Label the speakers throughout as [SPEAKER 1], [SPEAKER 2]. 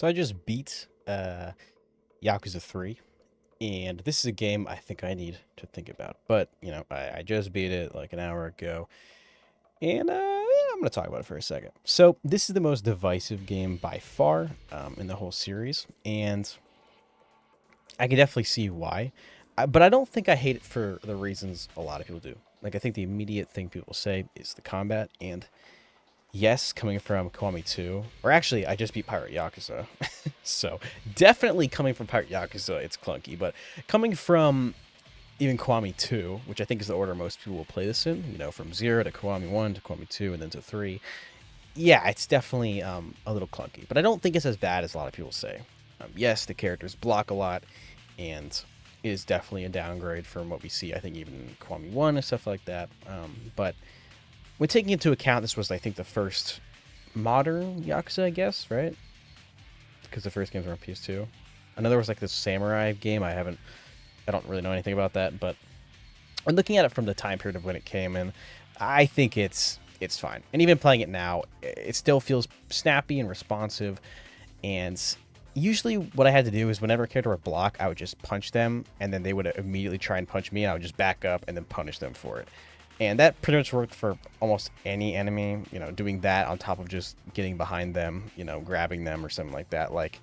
[SPEAKER 1] So I just beat Yakuza 3, and this is a game I think I need to think about. But, I just beat it like an hour ago, and yeah, I'm going to talk about it for a second. So this is the most divisive game by far in the whole series, and I can definitely see why. But I don't think I hate it for the reasons a lot of people do. Like, I think the immediate thing people say is the combat, and yes, coming from Kiwami 2, or actually, I just beat Pirate Yakuza. So, definitely coming from Pirate Yakuza, it's clunky, but coming from even Kiwami 2, which I think is the order most people will play this in, from 0 to Kiwami 1 to Kiwami 2 and then to 3, yeah, it's definitely a little clunky, but I don't think it's as bad as a lot of people say. Yes, the characters block a lot, and is definitely a downgrade from what we see, I think, even in Kiwami 1 and stuff like that. But when taking into account this was, I think, the first modern Yakuza, I guess, right? Because the first games were on PS2. I know there was like this samurai game. I don't really know anything about that, but when looking at it from the time period of when it came in, I think it's fine. And even playing it now, it still feels snappy and responsive. And usually what I had to do is whenever a character would block, I would just punch them, and then they would immediately try and punch me, and I would just back up and then punish them for it. And that pretty much worked for almost any enemy, doing that on top of just getting behind them, grabbing them or something like that. Like,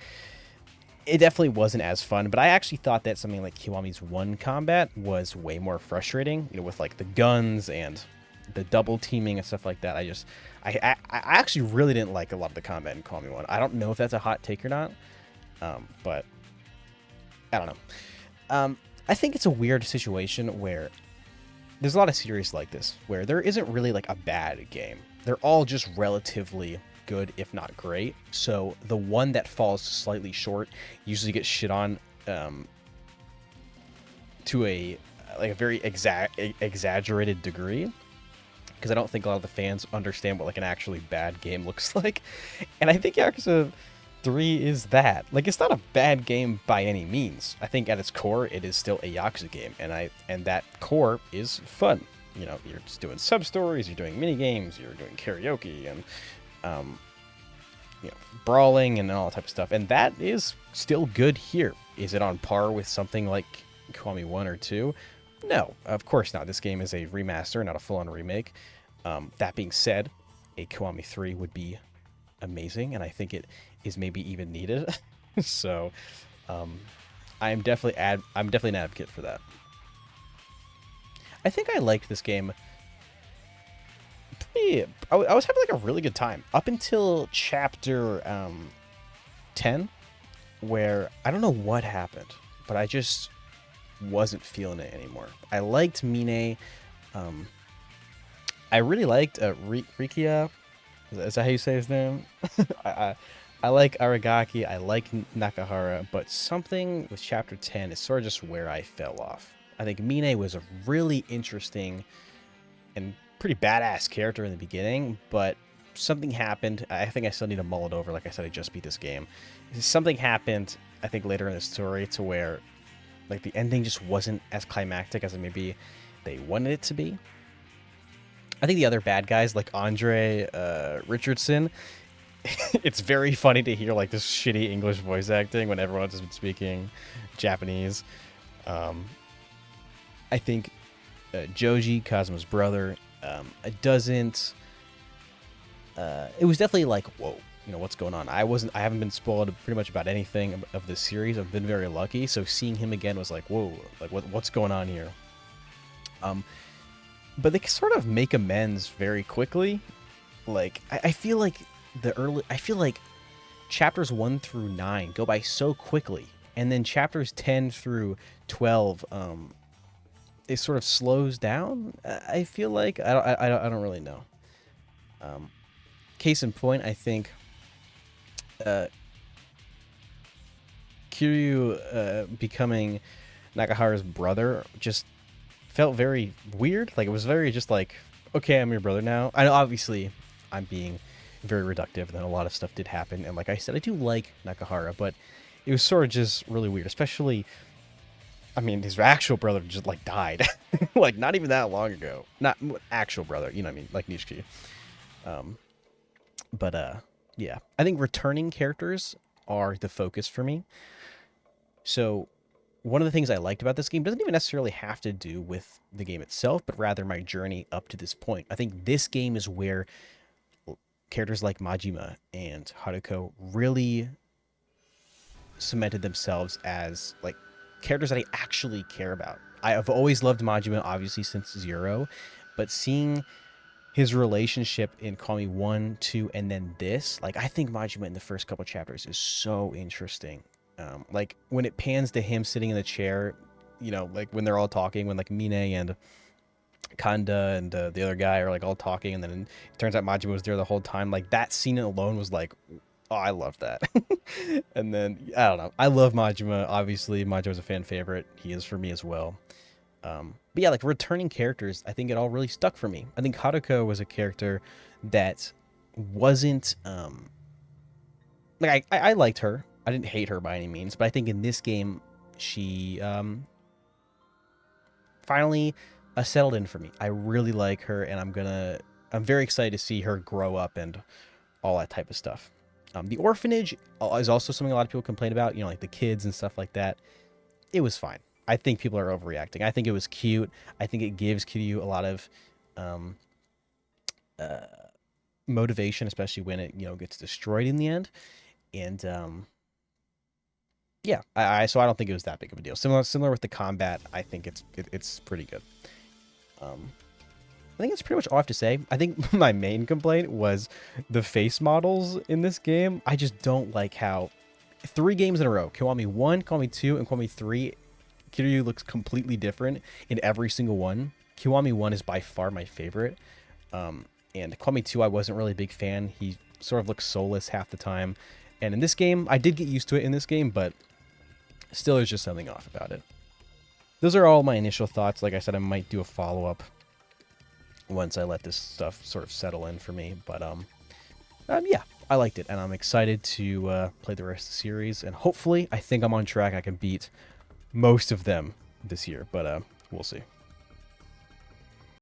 [SPEAKER 1] it definitely wasn't as fun, but I actually thought that something like Kiwami's 1 combat was way more frustrating, with like the guns and the double teaming and stuff like that. I actually really didn't like a lot of the combat in Kiwami 1. I don't know if that's a hot take or not, but I don't know. I think it's a weird situation where there's a lot of series like this where there isn't really like a bad game. They're all just relatively good, if not great. So the one that falls slightly short usually gets shit on to a very exaggerated degree, because I don't think a lot of the fans understand what like an actually bad game looks like. And I think Yakuza 3 is that. Like, it's not a bad game by any means. I think at its core, it is still a Yakuza game, and that core is fun. You're just doing sub-stories, you're doing mini games, you're doing karaoke, and brawling and all that type of stuff. And that is still good here. Is it on par with something like Kiwami 1 or 2? No, of course not. This game is a remaster, not a full-on remake. That being said, a Kiwami 3 would be amazing, and I think it is maybe even needed. So, I'm definitely an advocate for that. I think I liked this game. I was having like a really good time up until chapter 10, where I don't know what happened, but I just wasn't feeling it anymore. I liked Mine. I really liked Rikia. Is that how you say his name? I like Aragaki. I like Nakahara, but something with chapter 10 is sort of just where I fell off. I think Mine was a really interesting and pretty badass character in the beginning, but something happened. I think I still need to mull it over. Like I said, I just beat this game. Something happened, I think, later in the story to where like the ending just wasn't as climactic as maybe they wanted it to be. I think the other bad guys like Andre Richardson, it's very funny to hear like this shitty English voice acting when everyone's just been speaking Japanese. I think Joji, Kazuma's brother, it doesn't. It was definitely like, whoa, what's going on? I haven't been spoiled pretty much about anything of this series. I've been very lucky, so seeing him again was like, whoa, like what's going on here? But they sort of make amends very quickly. Like I feel like chapters 1 through 9 go by so quickly, and then chapters 10 through 12 it sort of slows down. I feel like I don't really know. Case in point, I think Kiryu becoming Nakahara's brother just felt very weird. Like, it was very just like, okay, I'm your brother now. I know, obviously, I'm being very reductive, and then a lot of stuff did happen. And like I said, I do like Nakahara, but it was sort of just really weird. Especially, I mean, his actual brother just like died, like not even that long ago. Not actual brother, you know what I mean, like Nishiki. But yeah, I think returning characters are the focus for me. So one of the things I liked about this game doesn't even necessarily have to do with the game itself, but rather my journey up to this point. I think this game is where characters like Majima and Haruko really cemented themselves as like characters that I actually care about. I have always loved Majima, obviously since Zero, but seeing his relationship in Call Me 1, 2, and then this, like I think Majima in the first couple chapters is so interesting. Like when it pans to him sitting in the chair, you know, like when they're all talking, when like Mine and Kanda and the other guy are like all talking, and then it turns out Majima was there the whole time. Like that scene alone was like, oh, I love that. And then I don't know, I love Majima. Obviously, Majima's a fan favorite. He is for me as well. But yeah, like returning characters, I think it all really stuck for me. I think Haruko was a character that wasn't like I liked her. I didn't hate her by any means, but I think in this game she finally settled in for me. I really like her, and I'm very excited to see her grow up and all that type of stuff. The orphanage is also something a lot of people complain about, you know, like the kids and stuff like that. It was fine. I think people are overreacting. I think it was cute. I think it gives Kiryu a lot of um, uh, motivation, especially when it, you know, gets destroyed in the end. And yeah, so I don't think it was that big of a deal. Similar with the combat. I think it's pretty good. Um, I think that's pretty much all I have to say. I think my main complaint was the face models in this game. I just don't like how 3 games in a row, Kiwami 1, Kiwami 2, and Kiwami 3, Kiryu looks completely different in every single one. Kiwami 1 is by far my favorite. And Kiwami 2, I wasn't really a big fan. He sort of looks soulless half the time. And in this game, I did get used to it in this game, but still there's just something off about it. Those are all my initial thoughts. Like I said, I might do a follow-up once I let this stuff sort of settle in for me. But yeah, I liked it, and I'm excited to play the rest of the series. And hopefully, I think I'm on track. I can beat most of them this year, but we'll see.